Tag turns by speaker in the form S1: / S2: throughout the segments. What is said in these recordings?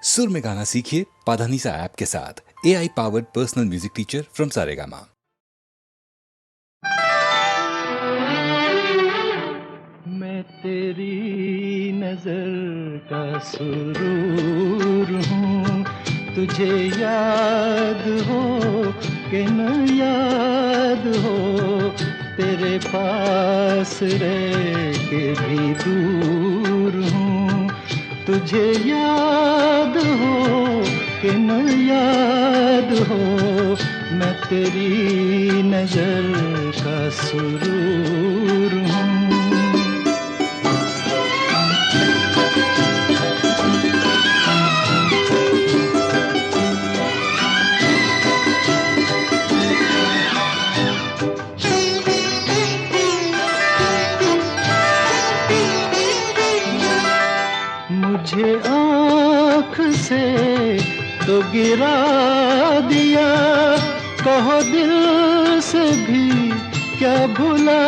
S1: सुर में गाना सीखिए पाधानीसा ऐप के साथ। AI powered personal music teacher from Saregama.
S2: मैं तेरी नजर का सुरूर हूँ, तुझे याद हो कि न याद हो, तेरे पास रह के भी दूर हूँ, तुझे याद हो कि न याद हो, मैं तेरी नजर का सुरूर हूँ। मुझे आँख से तो गिरा दिया, कहो दिल से भी क्या भुला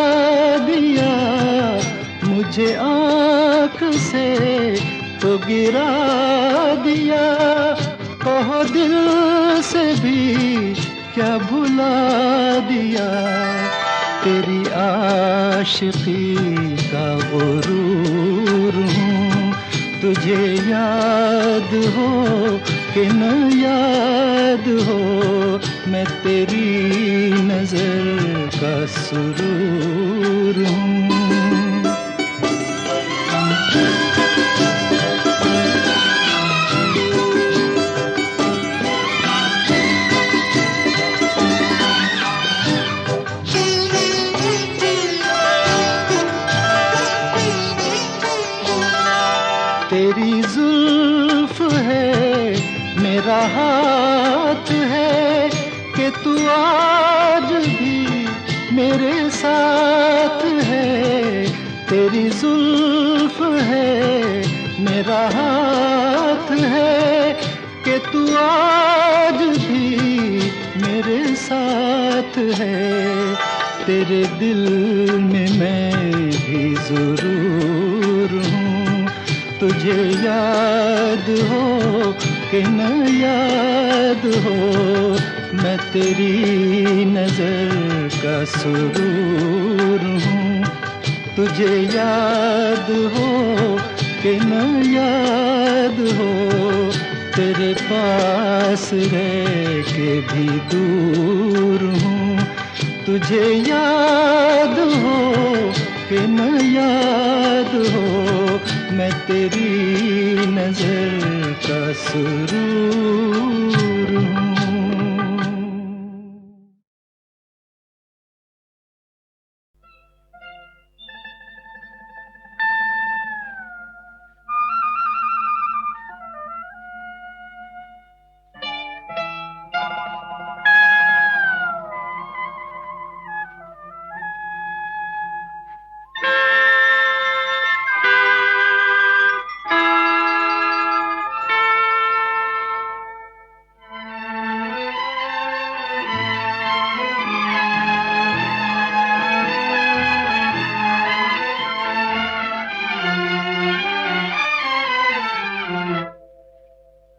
S2: दिया, मुझे आँख से तो गिरा दिया, कहो दिल से भी क्या भुला दिया, तेरी आशिकी का गुरूर हूँ, तुझे याद हो कि न याद हो, मैं तेरी नजर का सुरूर हूँ। तेरी जुल्फ है मेरा हाथ है कि तू आज भी मेरे साथ है, तेरी जुल्फ है मेरा हाथ है कि तू आज भी मेरे साथ है, तेरे दिल में मैं भी जरूर हूँ, तुझे याद हो कि न याद हो, मैं तेरी नजर का सुरूर हूँ, तुझे याद हो कि न याद हो, तेरे पास रह के भी दूर हूँ, तुझे याद हो कि न याद हो, मैं तेरी नजर का सुरूर हूँ।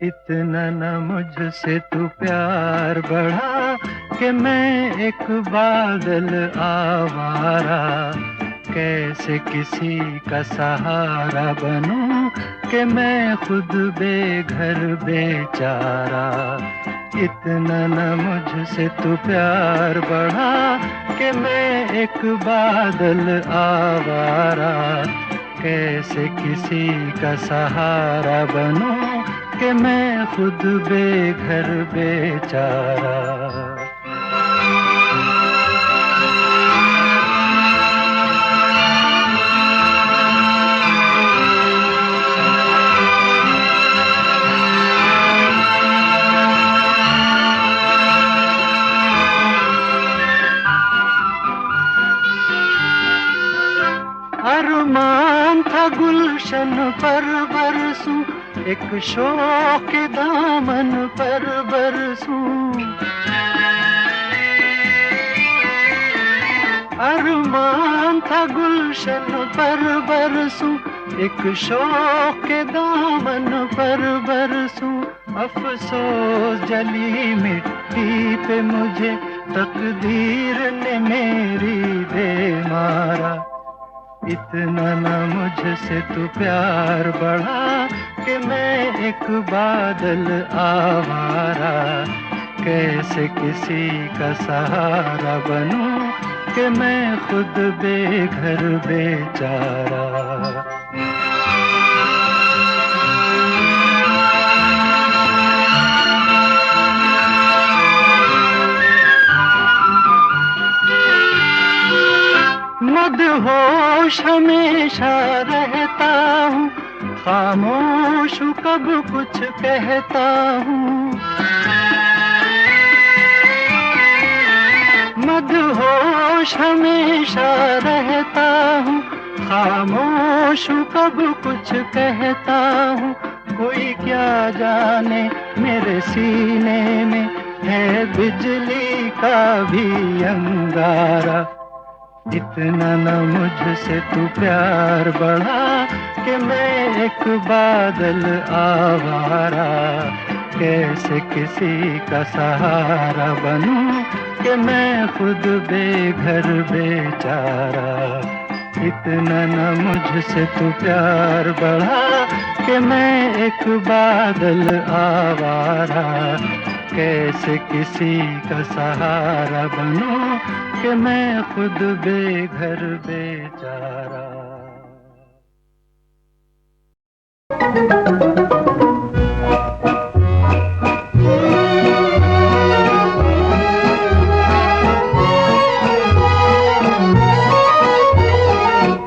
S2: इतना न मुझसे तू प्यार बढ़ा कि मैं एक बादल आवारा, कैसे किसी का सहारा बनूं कि मैं खुद बेघर बेचारा, इतना न मुझसे तू प्यार बढ़ा कि मैं एक बादल आवारा, कैसे किसी का सहारा बनूं कि मैं खुद बेघर बेचारा। अरमान था गुलशन पर बरसूं, एक शौक के दामन पर बरसूं, अरमान था गुलशन पर बरसूं, एक शौक के दामन पर बरसूं, अफसोस जली मिट्टी पे मुझे तकदीर ने मेरी दे मारा। इतना न मुझसे तू प्यार बढ़ा कि मैं एक बादल आवारा। कैसे किसी का सहारा बनूं कि मैं खुद बेघर बेचारा। मदहोश हमेशा रहता हूँ, खामोश हूँ कब कुछ कहता हूँ। मदहोश हमेशा रहता हूँ, खामोश हूँ कब कुछ कहता हूँ। कोई क्या जाने मेरे सीने में है बिजली का भी अंगारा। इतना न मुझसे तू प्यार बढ़ा कि मैं एक बादल आवारा। कैसे किसी का सहारा बनूं कि मैं खुद बेघर बेचारा। इतना न मुझसे तू प्यार बढ़ा कि मैं एक बादल आवारा। कैसे किसी का सहारा बनूं कि मैं खुद बेघर बेचारा।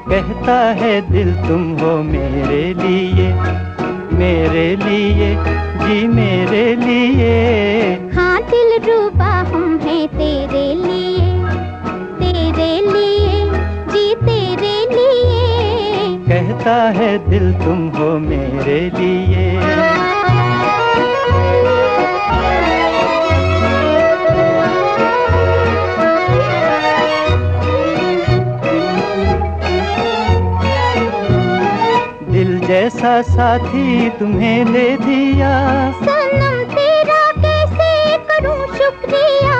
S2: कहता है दिल तुम हो मेरे लिए, मेरे लिए जी मेरे लिए।
S3: हाँ दिल रूबा हम हैं तेरे लिए, तेरे लिए जी तेरे लिए।
S2: कहता है दिल तुम हो मेरे लिए। दिल जैसा साथी तुम्हें दे दिया,
S3: सनम तेरा कैसे करूं शुक्रिया।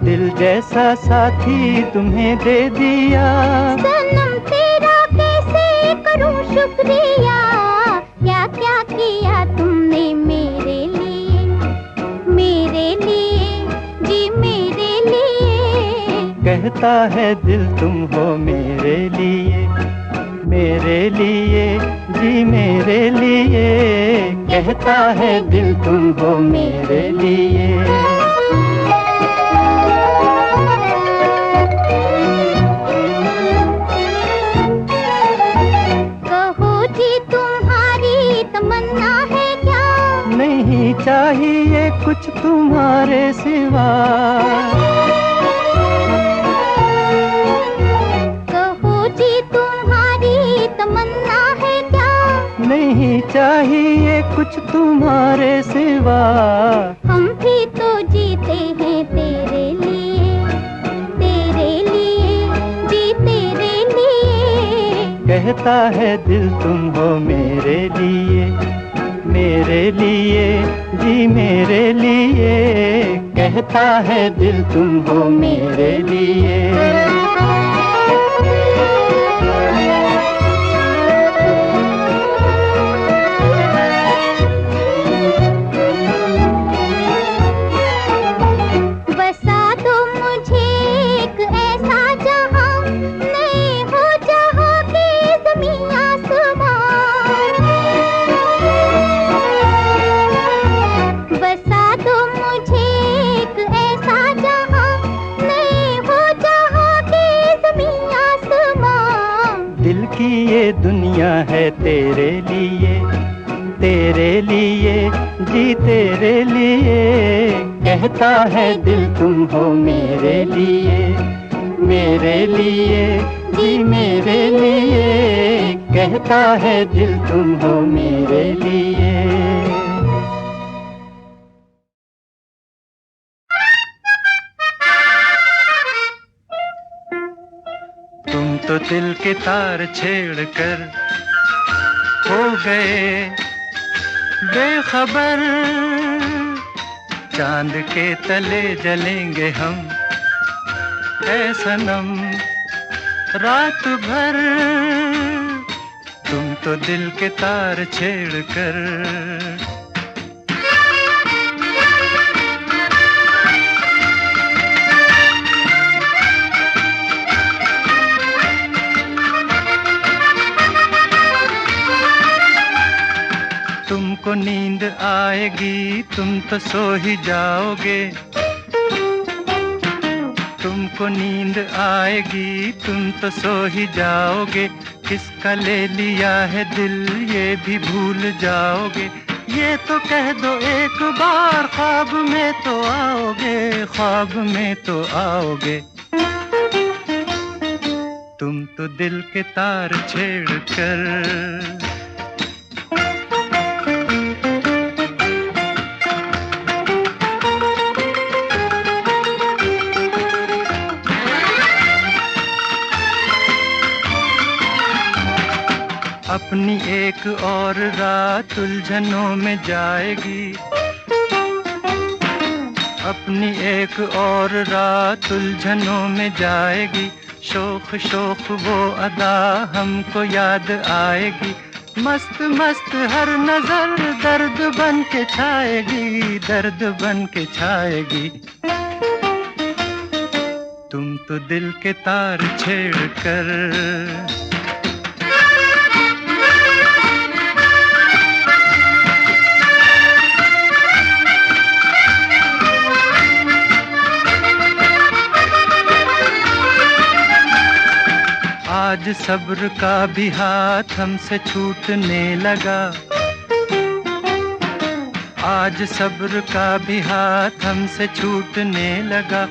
S2: दिल जैसा साथी तुम्हें दे दिया,
S3: सनम तेरा कैसे करूं शुक्रिया। क्या क्या किया तुमने मेरे लिए, मेरे लिए जी मेरे लिए।
S2: कहता है दिल तुम हो मेरे लिए, मेरे लिए जी मेरे लिए। कहता है दिल तुम हो मेरे लिए।
S3: कहो जी तुम्हारी तमन्ना है क्या,
S2: नहीं चाहिए कुछ तुम्हारे सिवा।
S3: तमन्ना है क्या,
S2: नहीं चाहिए कुछ तुम्हारे सिवा।
S3: हम भी तो जीते हैं तेरे लिए, तेरे लिए जी तेरे लिए।
S2: कहता है दिल तुम हो मेरे लिए, मेरे लिए जी मेरे लिए। कहता है दिल तुम हो मेरे लिए। ये दुनिया है तेरे लिए, तेरे लिए जी तेरे लिए। कहता है दिल तुम हो मेरे लिए, मेरे लिए जी मेरे लिए। कहता है दिल तुम हो मेरे लिए। तो दिल के तार छेड़ कर हो गए बेखबर। चांद के तले जलेंगे हम ऐ सनम रात भर, तुम तो दिल के तार छेड़ कर। तुमको नींद आएगी तुम तो सो ही जाओगे, तुमको नींद आएगी तुम तो सो ही जाओगे। किसका ले लिया है दिल ये भी भूल जाओगे। ये तो कह दो एक बार ख्वाब में तो आओगे, ख्वाब में तो आओगे। तुम तो दिल के तार छेड़ कर अपनी एक और रात उलझनों में जाएगी, अपनी एक और रात उलझनों में जाएगी। शोख शोख वो अदा हमको याद आएगी, मस्त मस्त हर नजर दर्द बन के छाएगी, दर्द बन के छाएगी। तुम तो दिल के तार छेड़ कर आज सब्र का भी हाथ हमसे छूटने लगा, आज सब्र का भी हाथ हमसे छूटने लगा।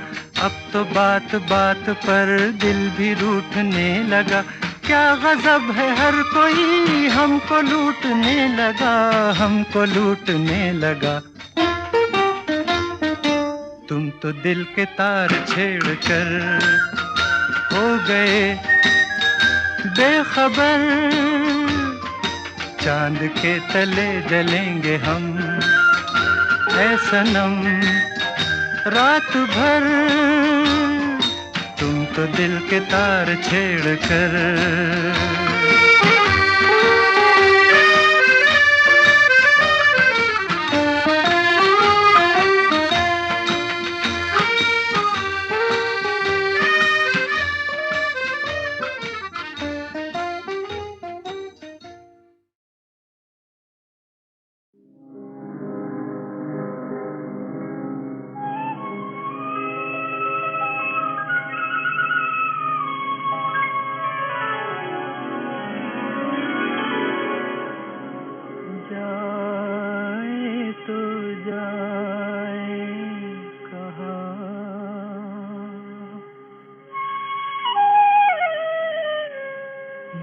S2: अब तो बात बात पर दिल भी रूठने लगा। क्या गजब है हर कोई हमको लूटने लगा, हमको लूटने लगा। तुम तो दिल के तार छेड़ कर हो गए बेखबर। चांद के तले जलेंगे हम ऐ सनम रात भर, तुम तो दिल के तार छेड़ कर।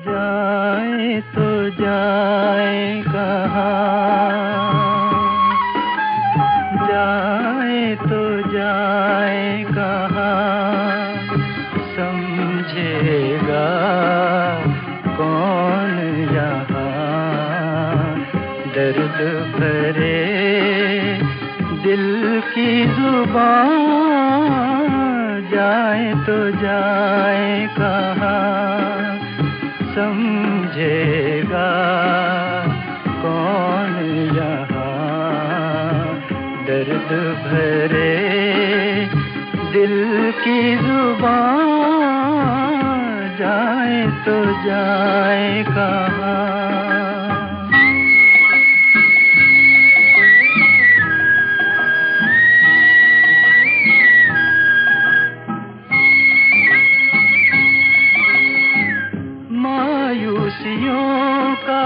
S2: जाए तो जाए कहाँ, जाए तो जाए कहाँ, समझेगा कौन यहाँ। दर्द भरे दिल की जुबान, जाए तो जाए कहाँ, समझेगा कौन यहाँ। दर्द भरे दिल की जुबान, जाए तो जाए कहाँ। मायूसियों का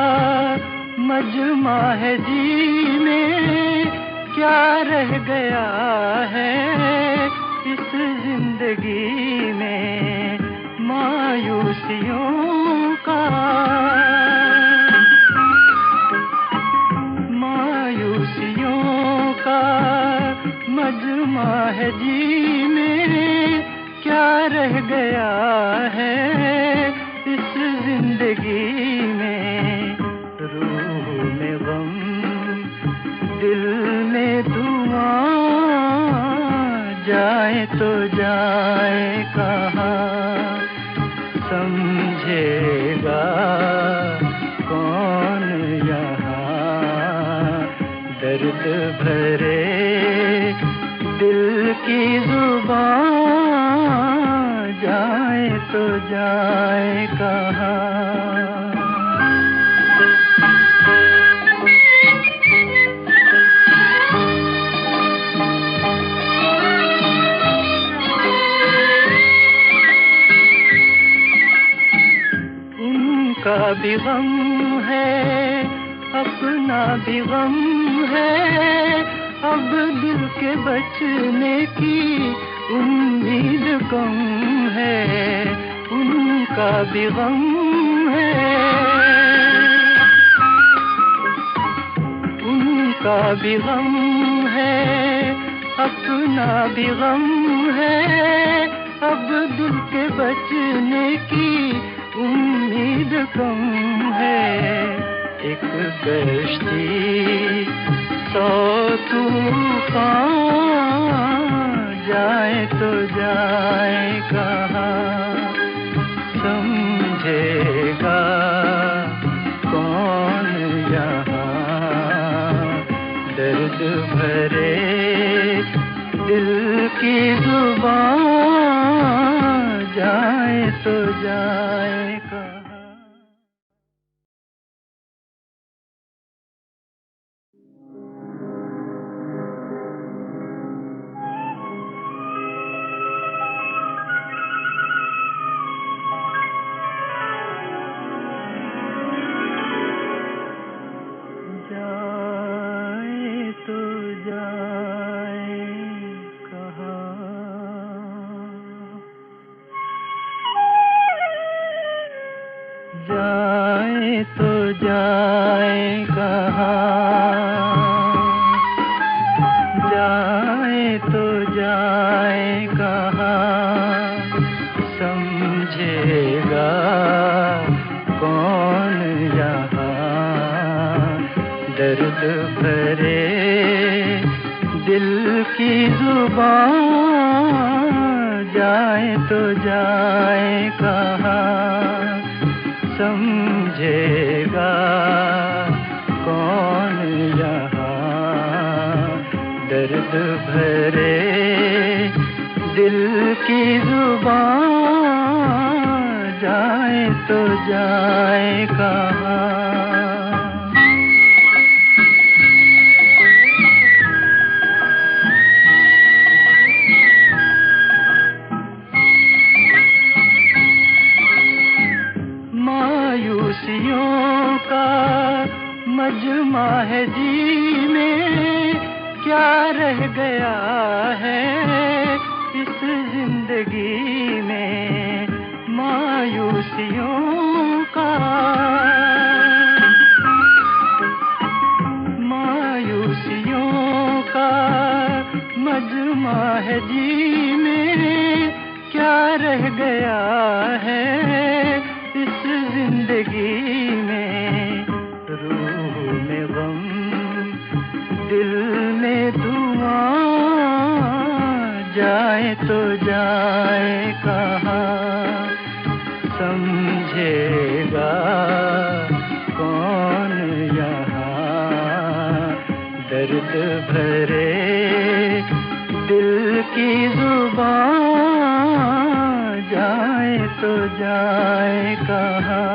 S2: मजमा है जी में, क्या रह गया है इस जिंदगी में। मायूसियों का, मायूसियों का मजमा है जी में, क्या रह गया है की जुबान जाए तो जाए कहाँ। उनका भी गम है, अपना भी गम है, अब दिल के बचने की उम्मीद कम है। उनका भी गम है, उनका भी गम है, अपना भी गम है, अब दिल के बचने की उम्मीद कम है। एक कश्ती 100 तूफान जाए तो जाए कहाँ। समझेगा कौन यहाँ, दर्द भरे दिल की जुबान जाए तो जाए कहाँ। जाए तो जाए कहाँ, जाए तो जाए कहाँ, जाए तो जाए कहाँ। समझेगा कौन यहाँ, दर्द भरे दिल की जुबान जाए तो जाए कहाँ। समझेगा कौन यहाँ, दर्द भरे दिल की जुबान जाए तो जाए कहाँ। मायूसियों का मजमा है जी में, क्या रह गया है इस जिंदगी में। मायूसियों का, मायूसियों का मजमा है जी में, क्या रह गया है इस जिंदगी में। रूह में गम, दिल में धुआं जाए तो जाए कहाँ। समझेगा कौन यहाँ, दर्द भरे दिल की जुबान जाए तो जाए कहाँ।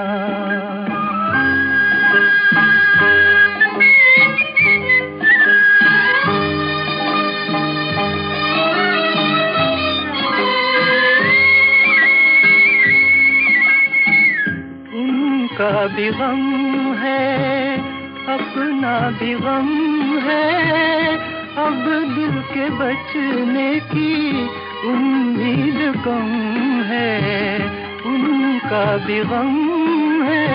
S2: उनका भी गम है, अपना भी गम है, अब दिल के बचने की उम्मीद कम है। उनका भी गम है,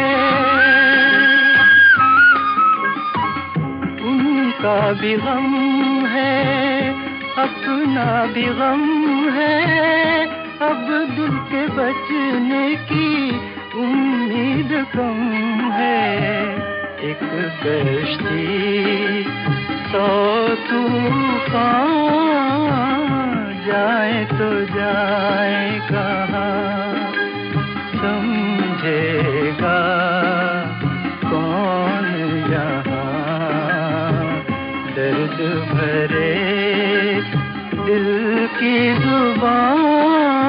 S2: उनका भी गम है, अपना भी गम है, अब दिल के बचने की उम्मीद कम है। एक कश्ती 100 तूफान जाए तो जाए कहाँ। समझेगा कौन यहाँ, दर्द भरे दिल की जुबान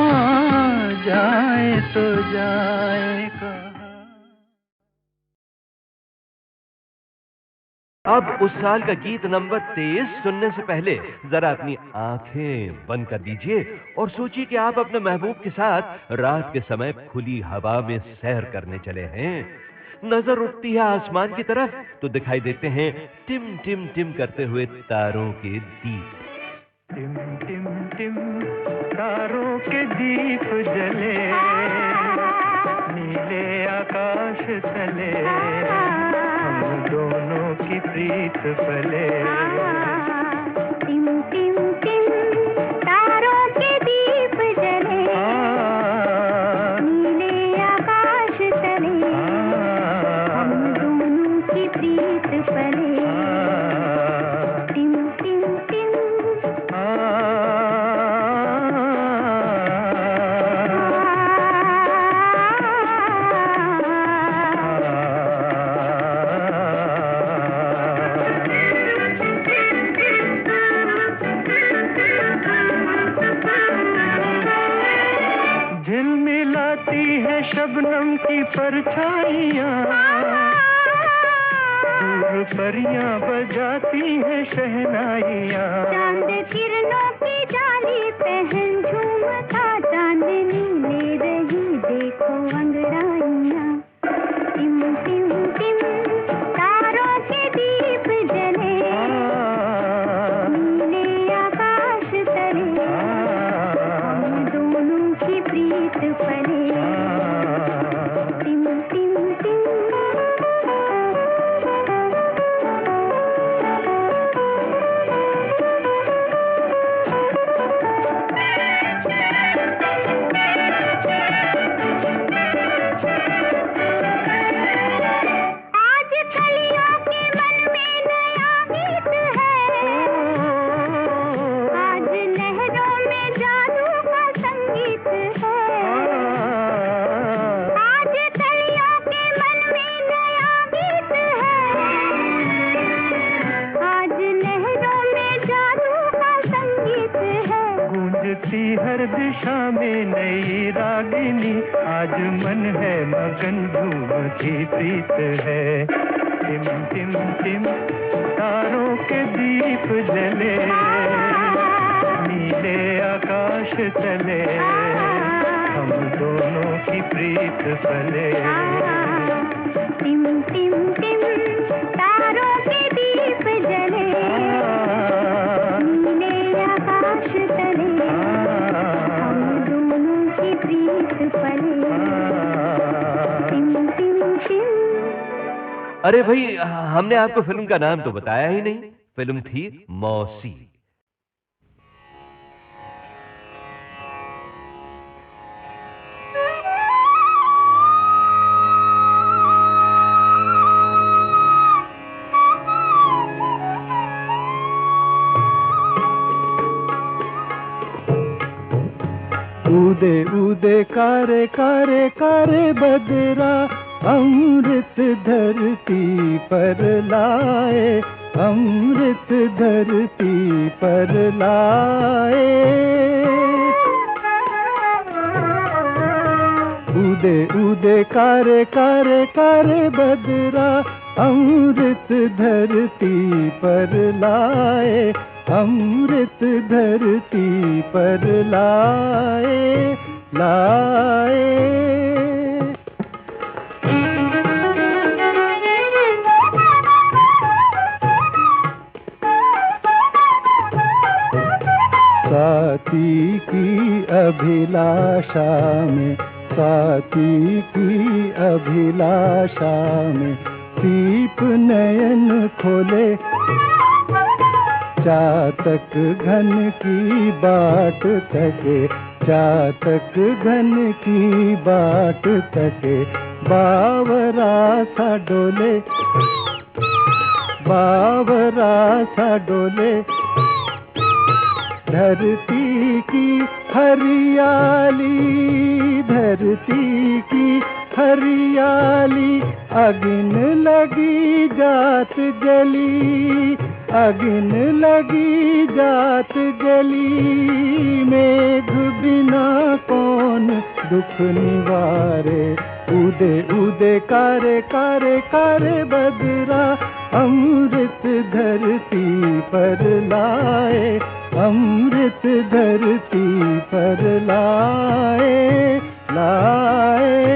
S2: जाए तो जाए कहाँ।
S4: अब उस साल का गीत नंबर 23 सुनने से पहले जरा अपनी आंखें बंद कर दीजिए और सोचिए कि आप अपने महबूब के साथ रात के समय खुली हवा में सैर करने चले हैं। नजर उठती है आसमान की तरफ तो दिखाई देते हैं टिम टिम टिम करते हुए तारों के दीप।
S2: टिम टिम टिम तारों के दीप जले, नीले आकाश तले, हम दोनों की प्रीत पले।
S3: टिम टिम टिम तारों के दीप जले, नीले आकाश तले, हम दोनों की प्रीत पले। टिम टिम टिम
S2: झिलमिलाती है शबनम की परछाइयाँ, दूर परियां बजाती है शहनाइयाँ।
S3: चांद किरणों की जाली पहन झूमता चांदनी ले रही देखो अंगड़ाइयाँ। टिम टिम टिम तारों के दीप जले, नीले आकाश तले, हम दोनों की प्रीत पले। टिम टिम टिम आज कलियों के मन में नया गीत है, आज लहरों में जादू का संगीत है। आज कलियों के मन में नया गीत है, आज लहरों में जादू का संगीत है।
S2: गूंजती हर दिशा में नई रागिनी, आज मन है मगन झूमती प्रीत है। टिम टिम टिम तारों के दीप जले, नीले आकाश तले, हम दोनों की प्रीत पले।
S3: टिम टिम टिम तारों के दीप जले, नीले आकाश तले, हम दोनों की प्रीत पले। टिम टिम टिम
S4: अरे भाई, हमने आपको फिल्म का नाम तो बताया ही नहीं। फिल्म थी मौसी।
S2: उदे उदे कारे कारे कारे बदरा, अमृत धरती पर लाए, अमृत धरती पर लाए। उदे उदे कारे कारे कारे बदरा, अमृत धरती पर लाए, अमृत धरती पर लाए लाए। साथी की अभिलाषा में, साथी की अभिलाषा में, दीप नयन खोले, चातक घन की बाट तके, चातक घन की बाट तके, बावरा सा डोले, बावरा सा डोले। धरती की हरियाली, धरती की हरियाली, अगिन लगी जात जली, अगिन लगी जात जली, मेघ बिना कौन दुख निवारे। उदे उदे कारे कारे कारे बदरा, अमृत धरती पर लाए, अमृत धरती पर लाए लाए।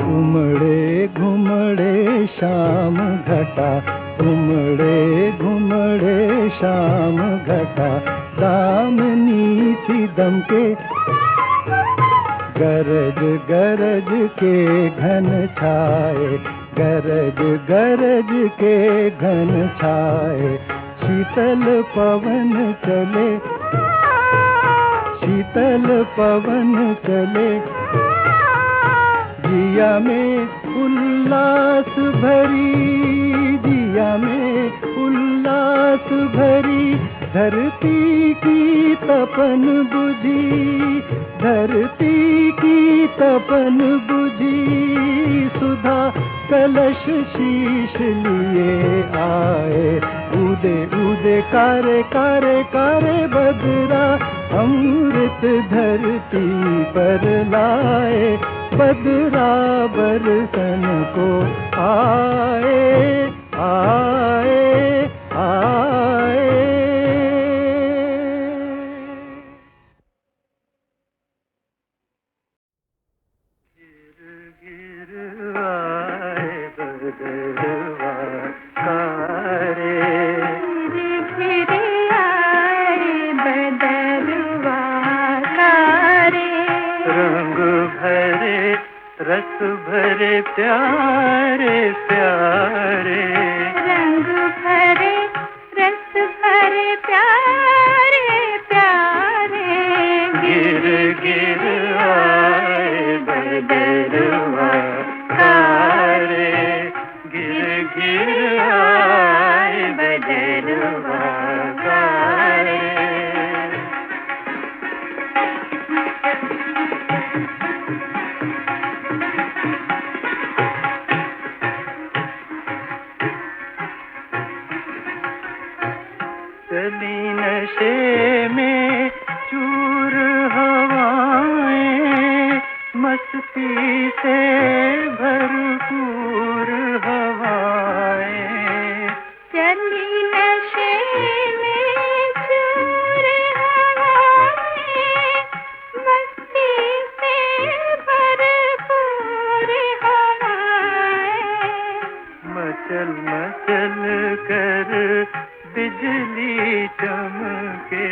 S2: उमड़े घुमड़े शाम घटा, उमड़े घुमड़े शाम घटा, दामनी थी दमके गरज गरज के घन छाए, गरज गरज के घन छाए। शीतल पवन चले, शीतल पवन चले, जिया में उल्लास भरी, जिया में उल्लास भरी। धरती की तपन बुझी, धरती की तपन बुझी। सुधा कलश शीश लिए आए, उदे उदे कारे कारे कारे बदरा, अमृत धरती पर लाए। बदरा बरसन को आए आए आए। गिर गिर आए बदरवा कारे,
S3: गिर गिर आए बदरवा कारे।
S2: रंग भरे रस भरे प्यारे प्यारे,
S3: रंग भरे रस भरे प्यारे प्यारे।
S2: गिर गिर आए बदरवा कारे, गिर गिर आए बदरवा कारे। चली नशे में चूर हवाएं, मस्ती से भरपूर हवाएं।
S3: चली नशे में चूर हवाएं, मस्ती से भरपूर हवाएं।
S2: मचल मचल कर बिजली चमके,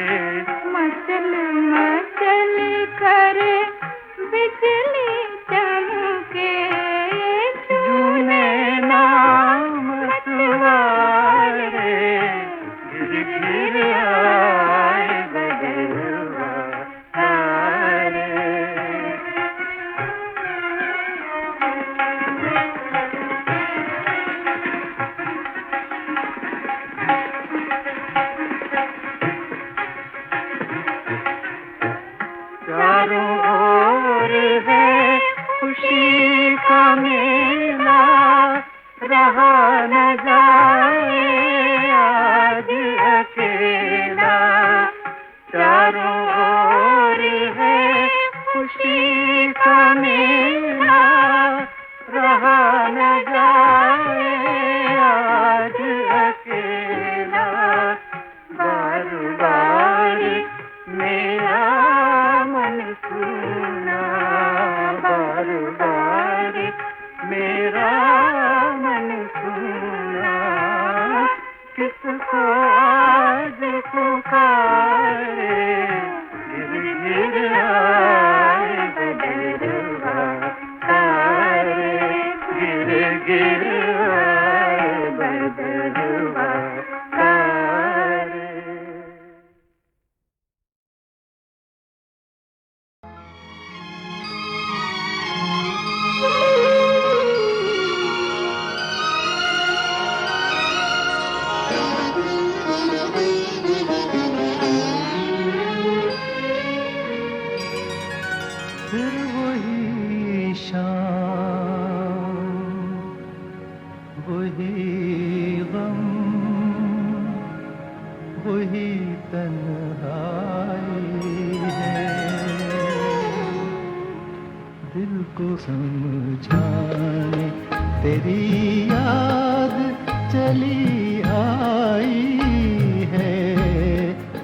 S3: मचल मचल कर बिजली चमके।
S2: जूने नाम तुम्हारे, गिर गिर आए बदरवा कारे। चारों ओर है खुशी का मेला, रहा न जाए आज अकेला। चारों ओर है खुशी का मेला, रहा न जाए आज अकेला। बार बार मेरा मन सुना, बार बार मेरा मन सुना। किसको आज पुकारे, समझाने तेरी याद चली आई है।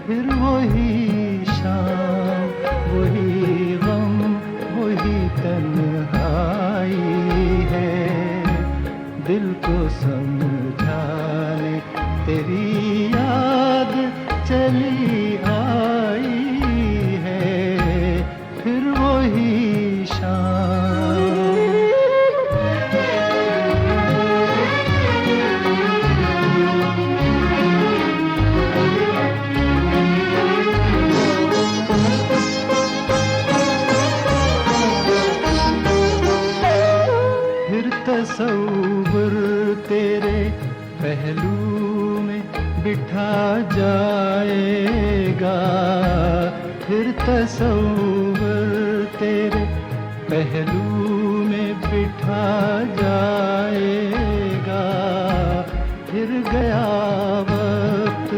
S2: फिर वही शाम, वही गम, वही तन्हाई है। दिल को समझाने तेरी याद चली आई है। फिर वही शाम। फिर तसव्वुर तेरे पहलू में बिठा जाएगा। फिर तसव्वुर तेरे पहलू में बिठा जाएगा। फिर गया वक्त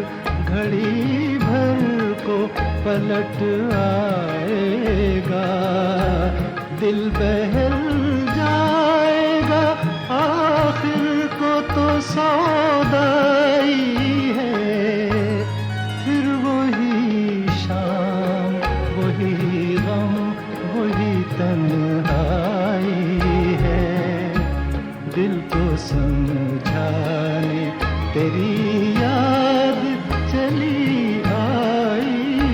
S2: घड़ी भर को पलट आएगा। दिल बहल जाएगा, आखिर को तो सौदाई है। फिर वही शाम, वही गम, वही तन्हाई है। दिल को समझाने तेरी याद चली आई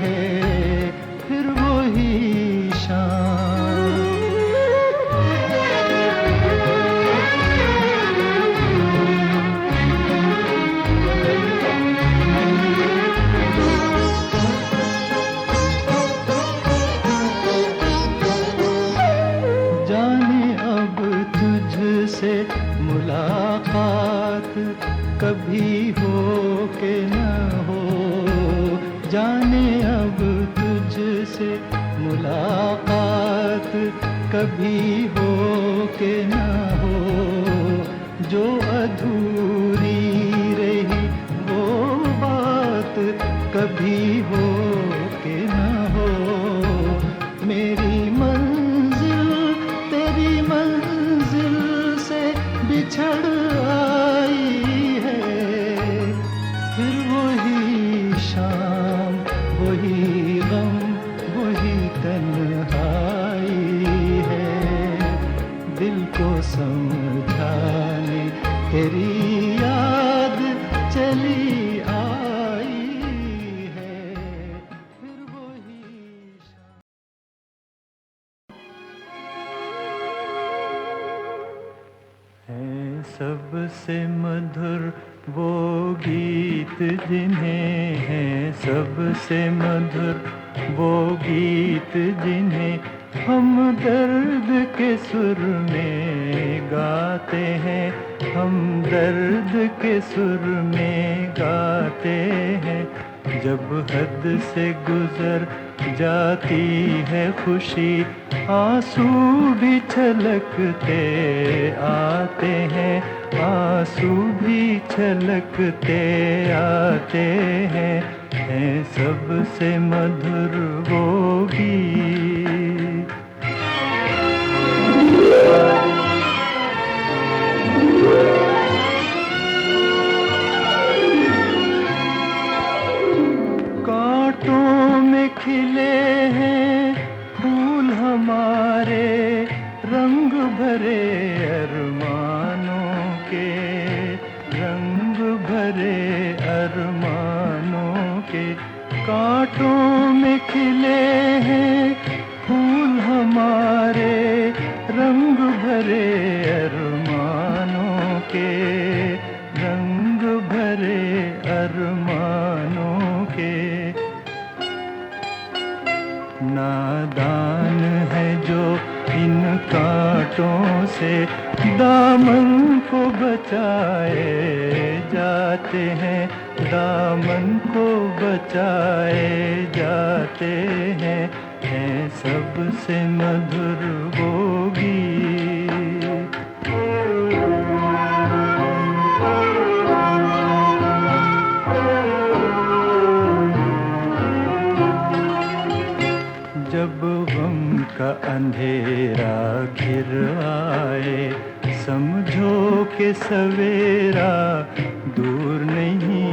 S2: है। फिर वही शाम। जाने अब तुझसे मुलाकात कभी हो के न हो। जाने अब तुझसे मुलाकात कभी हो के न हो। जो अधूरी रही वो बात कभी हो के न हो। मेरी मंजिल तेरी मंजिल से बिछड़ आई है। फिर वही शाम, वही गम, वही तन्हाई है। दिल को समझाने तेरी याद चली आई है। फिर वही शाम। है सबसे मधुर वो गीत जिन्हें, है सबसे मधुर वो गीत जिन्हें हम दर्द के सुर में गाते हैं। हम दर्द के सुर में गाते हैं। जब हद से गुजर जाती है खुशी, आंसू भी छलकते आते हैं। आंसू भी छलकते आते हैं। है सबसे मधुर वो गीत। कांटों में खिले हैं फूल हमारे, रंग भरे अरमानों के, रंग भरे अरमानों के। कांटों में खिले हैं फूल हमारे, रंग भरे अरमानों के, रंग भरे अरमानों के। नादान है जो इन कांटों से दामन को बचाए जाते हैं। दामन को बचाए जाते हैं। है सबसे मधुर वो गीत। जब गम का अंधेरा घिर आए, समझो कि सवेरा दूर नहीं,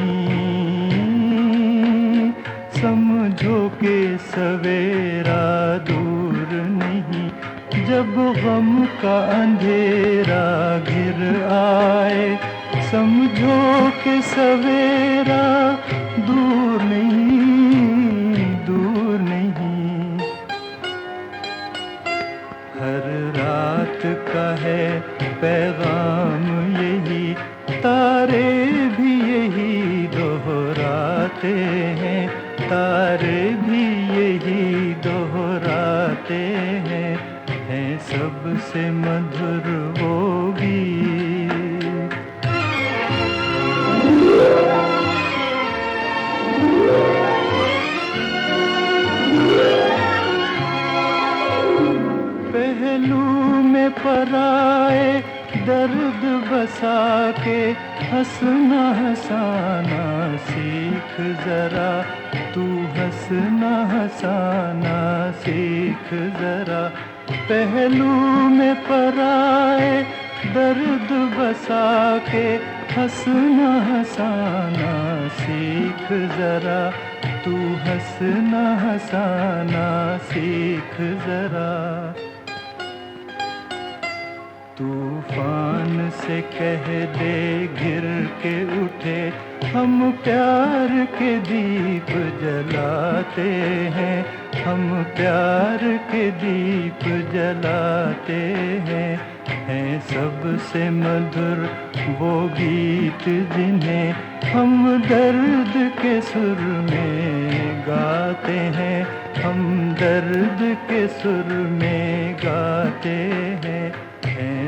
S2: समझो कि सवेरा दूर नहीं। जब गम का अंधेरा घिर आए, समझो कि सवेरा दूर नहीं, दूर नहीं। हर रात का है पैगाम यही, तारे भी यही दोहराते हैं, तारे भी यही दोहराते हैं सबसे मधुर वो गीत। पहलू में पराए दर्द बसा के, हंसना हंसाना सीख जरा, तू हंसना हंसाना सीख जरा। पहलू में पराए दर्द बसा के, हंसना हंसाना सीख जरा, तू हंसना हंसाना सीख जरा। तूफान से कह दे गिर के उठे, हम प्यार के दीप जलाते हैं, हम प्यार के दीप जलाते हैं सबसे मधुर वो गीत जिन्हें हम दर्द के सुर में गाते हैं, हम दर्द के सुर में गाते हैं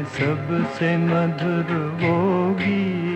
S2: सबसे मधुर वो गीत।